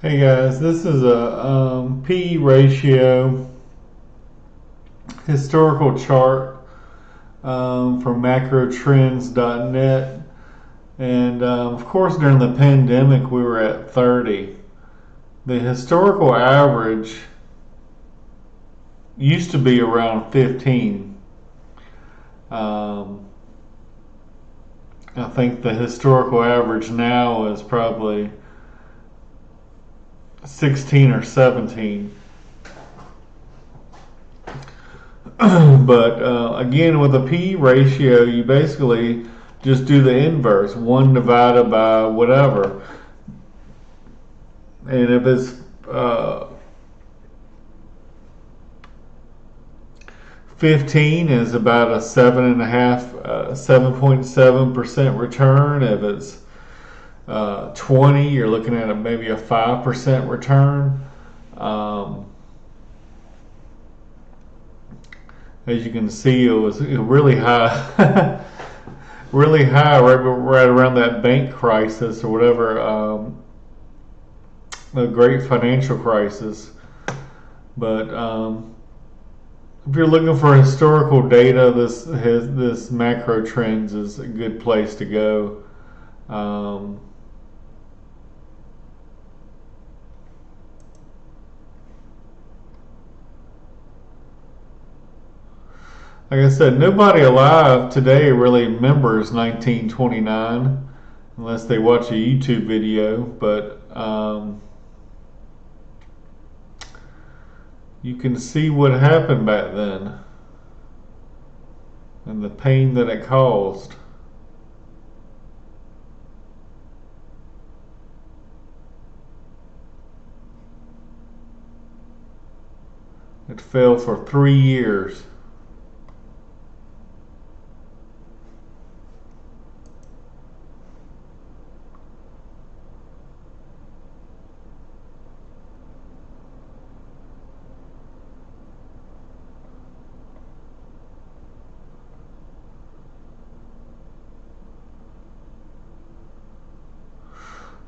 Hey guys, this is a P ratio historical chart from macrotrends.net. And of course, during the pandemic, we were at 30. The historical average used to be around 15. Um, I think the historical average now is probably 16 or 17. But again, with a P ratio, you basically just do the inverse, 1 divided by whatever. And if it's 15 is about a 7.7% return. If it's 20, you're looking at maybe a 5% return. As you can see, it was really high, really high, right around that bank crisis or whatever, the great financial crisis. But if you're looking for historical data, this macro trends is a good place to go. Like I said, nobody alive today really remembers 1929 unless they watch a YouTube video. But you can see what happened back then and the pain that it caused. It fell for 3 years.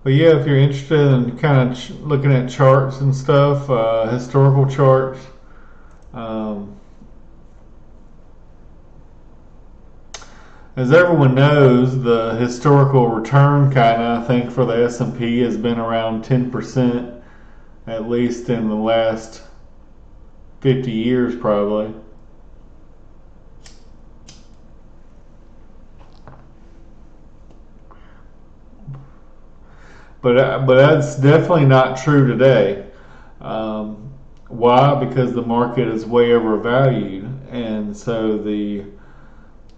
But yeah, if you're interested in kind of looking at charts and stuff, historical charts, um, as everyone knows, the historical return kind of, I think, for the S&P has been around 10%, at least in the last 50 years, probably. But that's definitely not true today. Why? Because the market is way overvalued, and so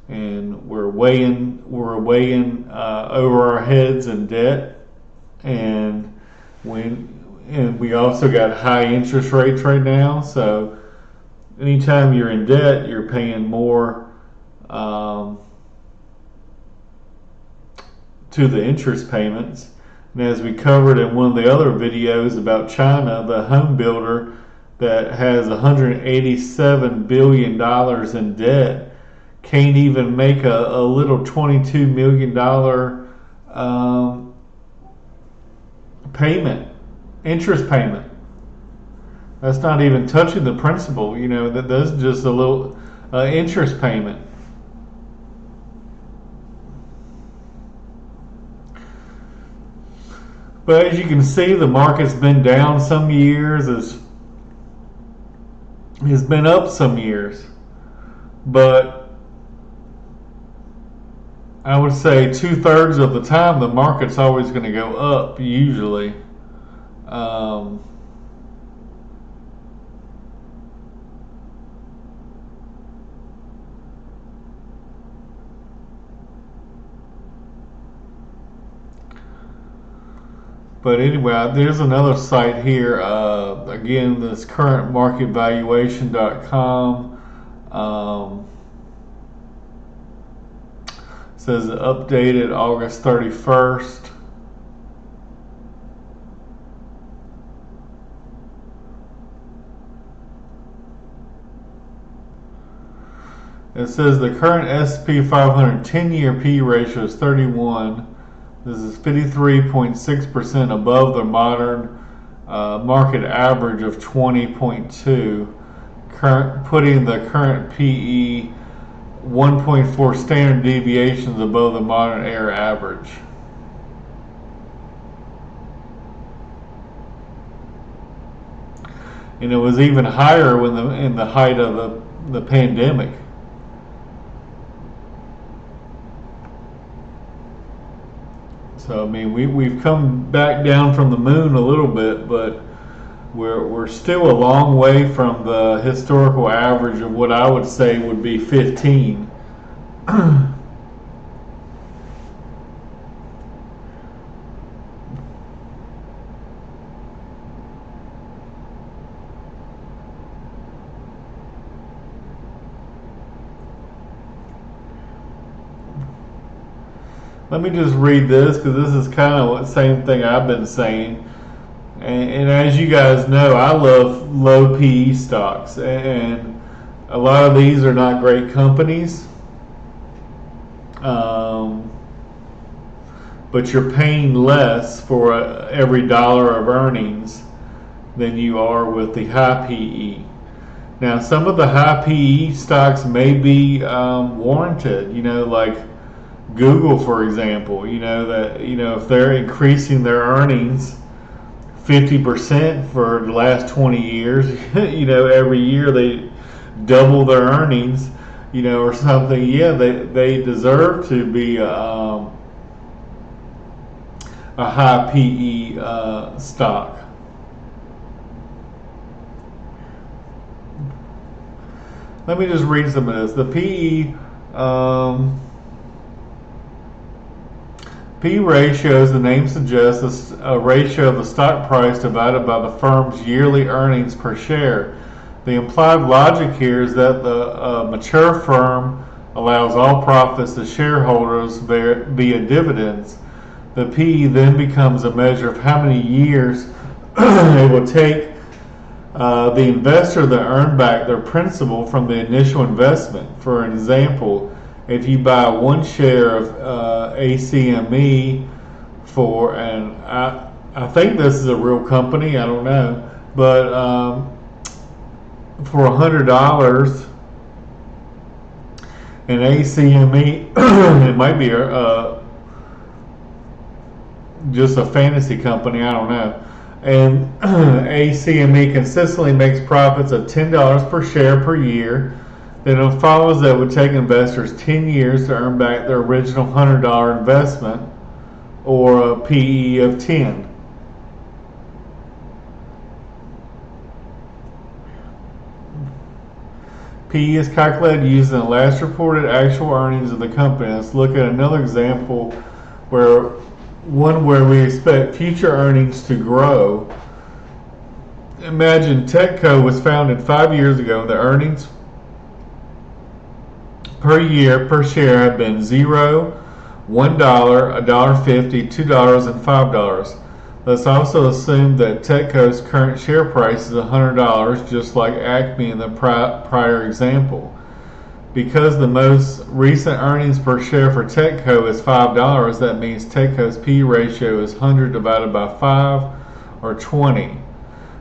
we're weighing over our heads in debt, and we also got high interest rates right now. So anytime you're in debt, you're paying more to the interest payments. And as we covered in one of the other videos about China, the home builder that has $187 billion in debt can't even make a little $22 million payment, interest payment. That's not even touching the principal, that's just a little interest payment. But as you can see, the market's been down some years, has been up some years. But I would say 2/3 of the time the market's always going to go up, usually. But anyway, there's another site here. Again, this currentmarketvaluation.com. Says updated August 31st. It says the current S&P 500 10-year P ratio is 31. This is 53.6% above the modern market average of 20.2, putting the current PE 1.4 standard deviations above the modern era average. And it was even higher in the height of the pandemic. So I mean, we've come back down from the moon a little bit, but we're still a long way from the historical average of what I would say would be 15. Let me just read this because this is kind of the same thing I've been saying. And as you guys know, I love low PE stocks, and a lot of these are not great companies. But you're paying less for every dollar of earnings than you are with the high PE. Now, some of the high PE stocks may be warranted, like Google, for example, that if they're increasing their earnings 50% for the last 20 years, every year they double their earnings, or something. Yeah, they deserve to be a high PE stock. Let me just read some of this. The PE P ratio, as the name suggests, is a ratio of the stock price divided by the firm's yearly earnings per share. The implied logic here is that the mature firm allows all profits to shareholders via dividends. The PE then becomes a measure of how many years it will take the investor to earn back their principal from the initial investment. For example, if you buy one share of ACME for, and I think this is a real company, I don't know, but for $100, and ACME, it might be just a fantasy company, I don't know. And ACME consistently makes profits of $10 per share per year. Then it follows that it would take investors 10 years to earn back their original $100 investment, or a PE of 10. PE is calculated using the last reported actual earnings of the company. Let's look at another example where we expect future earnings to grow. Imagine TECCO was founded 5 years ago. The earnings per year per share have been $0, $1, $1.50, $2, and $5. Let's also assume that TECCO's current share price is $100, just like Acme in the prior example. Because the most recent earnings per share for TECCO is $5, that means TECCO's P ratio is 100 divided by 5, or 20.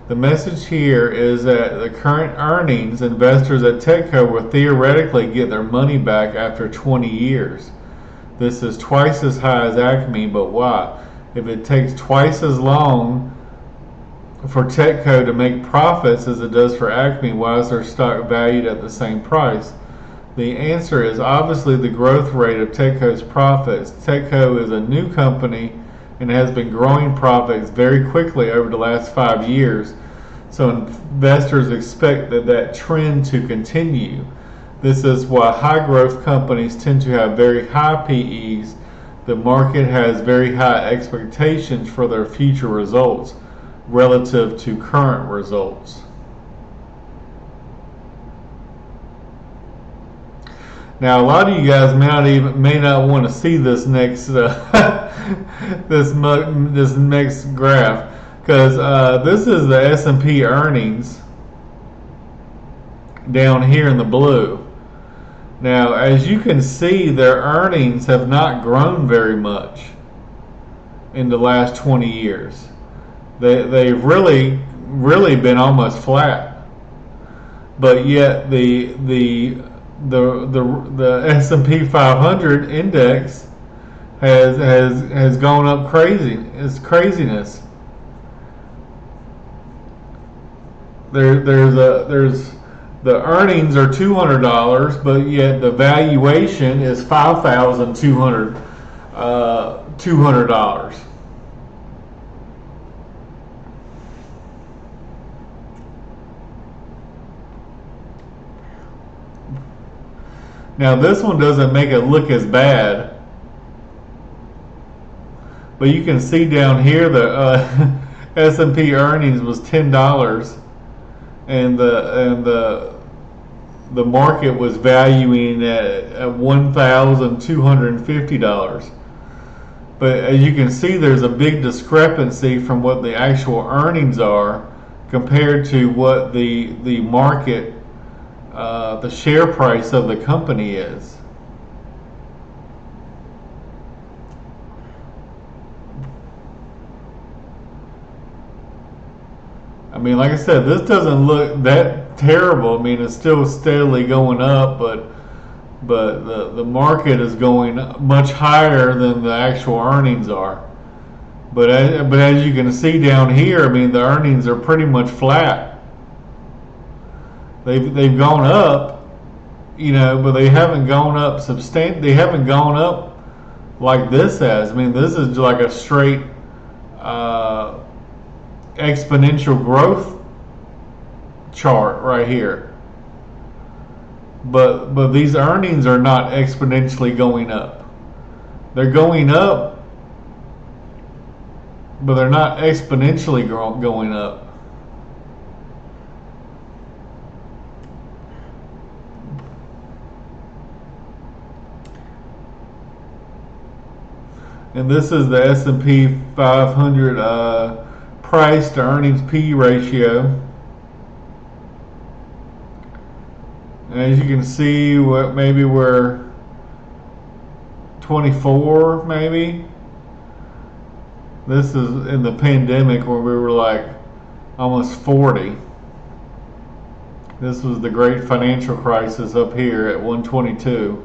The message here is that the current earnings, investors at TECCO will theoretically get their money back after 20 years. This is twice as high as Acme, but why? If it takes twice as long for TECCO to make profits as it does for Acme, why is their stock valued at the same price? The answer is obviously the growth rate of TECCO's profits. TECCO is a new company and has been growing profits very quickly over the last 5 years. So investors expect that trend to continue. This is why high growth companies tend to have very high PEs. The market has very high expectations for their future results relative to current results. Now, a lot of you guys may not want to see this next this next graph, because this is the S&P earnings down here in the blue. Now, as you can see, their earnings have not grown very much in the last 20 years. they've really been almost flat, but yet the S&P 500 index has gone up crazy. It's craziness. There's the earnings are $200, but yet the valuation is $200. Now this one doesn't make it look as bad, but you can see down here the S&P earnings was $10, and the market was valuing at $1,250. But as you can see, there's a big discrepancy from what the actual earnings are compared to what the market, the share price of the company is. I mean, like I said, this doesn't look that terrible. I mean, it's still steadily going up, but the market is going much higher than the actual earnings are. But as you can see down here, I mean, the earnings are pretty much flat. They've gone up, but they haven't gone up They haven't gone up like this has. I mean, this is like a straight exponential growth chart right here. But these earnings are not exponentially going up. They're going up, but they're not exponentially going up. And this is the S&P 500 price to earnings P ratio. And as you can see, maybe we're 24, maybe. This is in the pandemic where we were like almost 40. This was the great financial crisis up here at 122.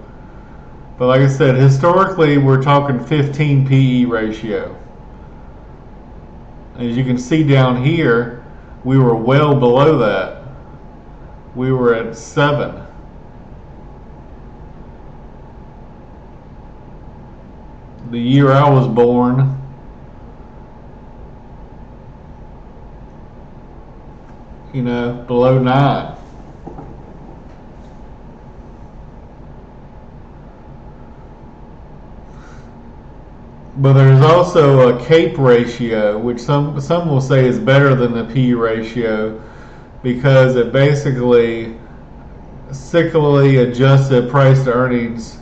But like I said, historically we're talking 15 PE ratio. As you can see down here, we were well below that. We were at 7. The year I was born, below 9. But there's also a CAPE ratio, which some will say is better than the P ratio, because it basically cyclically adjusted price to earnings,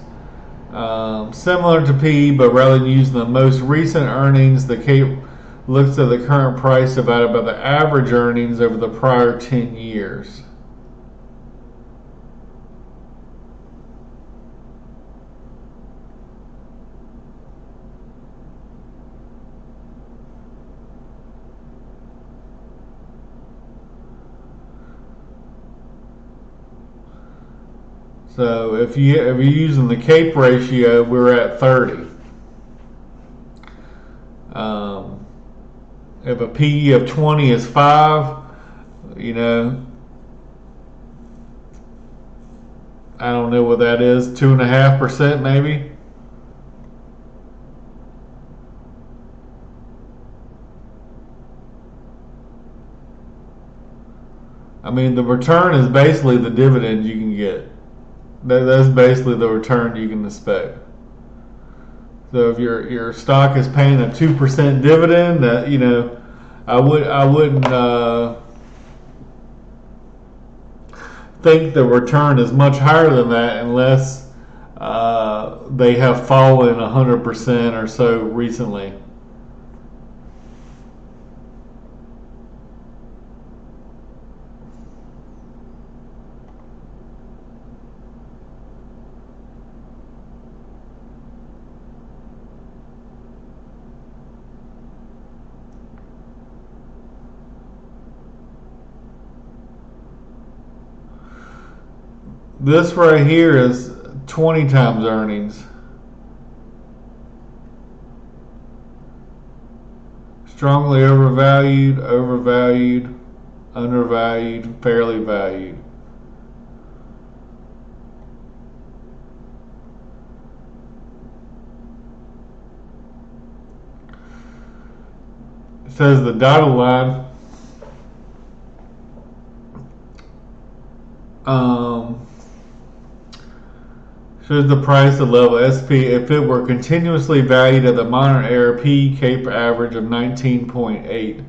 similar to P, but rather than using the most recent earnings, the CAPE looks at the current price divided by the average earnings over the prior 10 years. So if you're using the CAPE ratio, we're at 30. If a PE of 20 is 5, I don't know what that is, 2.5% maybe. I mean, the return is basically the dividend you can get. That's basically the return you can expect. So if your stock is paying a 2% dividend, that I wouldn't think the return is much higher than that unless they have fallen 100% or so recently. This right here is 20 times earnings. Strongly overvalued, overvalued, undervalued, fairly valued. It says the dotted line shows the price of level SP if it were continuously valued at the modern era P CAPE average of 19.8.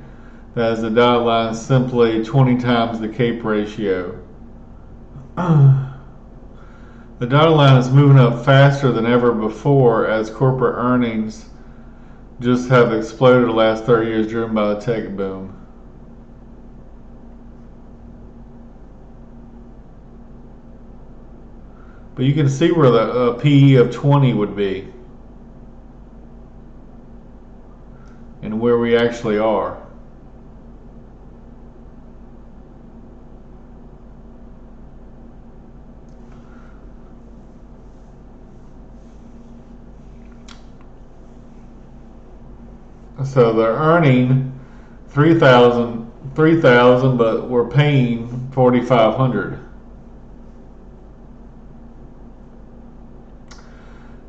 That is the dotted line, simply 20 times the CAPE ratio. The dotted line is moving up faster than ever before as corporate earnings just have exploded the last 30 years, driven by the tech boom. But you can see where the PE of 20 would be and where we actually are. So they're earning 3,000, but we're paying 4,500.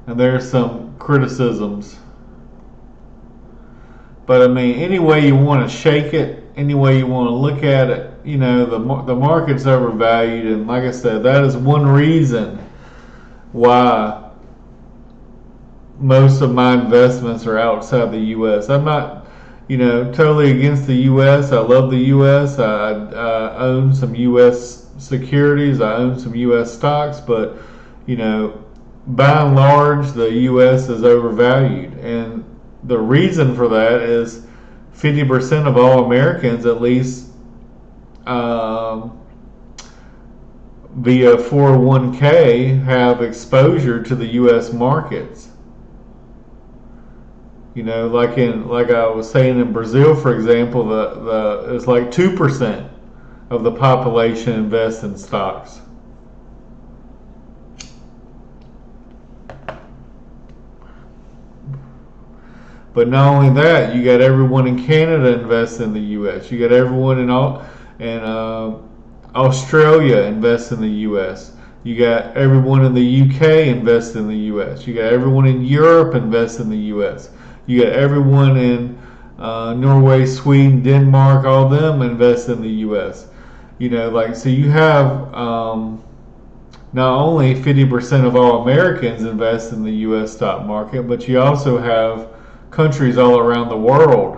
And there's some criticisms. But I mean, any way you want to shake it, any way you want to look at it, you know, the market's overvalued, and like I said, that is one reason why most of my investments are outside the U.S. I'm not, you know, totally against the U.S. I love the U.S. I own some U.S. securities. I own some U.S. stocks, but you know, by and large, the U.S. is overvalued, and the reason for that is 50% of all Americans, at least via 401k, have exposure to the U.S. markets. You know, like I was saying in Brazil, for example, it's like 2% of the population invests in stocks. But not only that, you got everyone in Canada invests in the U.S. You got everyone in Australia invests in the U.S. You got everyone in the U.K. invest in the U.S. You got everyone in Europe invest in the U.S. You got everyone in Norway, Sweden, Denmark, all of them invest in the U.S. You know, like, so you have not only 50% of all Americans invest in the U.S. stock market, but you also have countries all around the world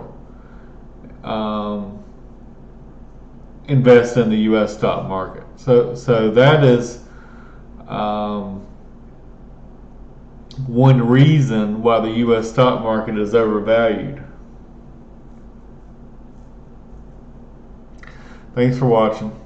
invest in the U.S. stock market. So that is one reason why the U.S. stock market is overvalued. Thanks for watching.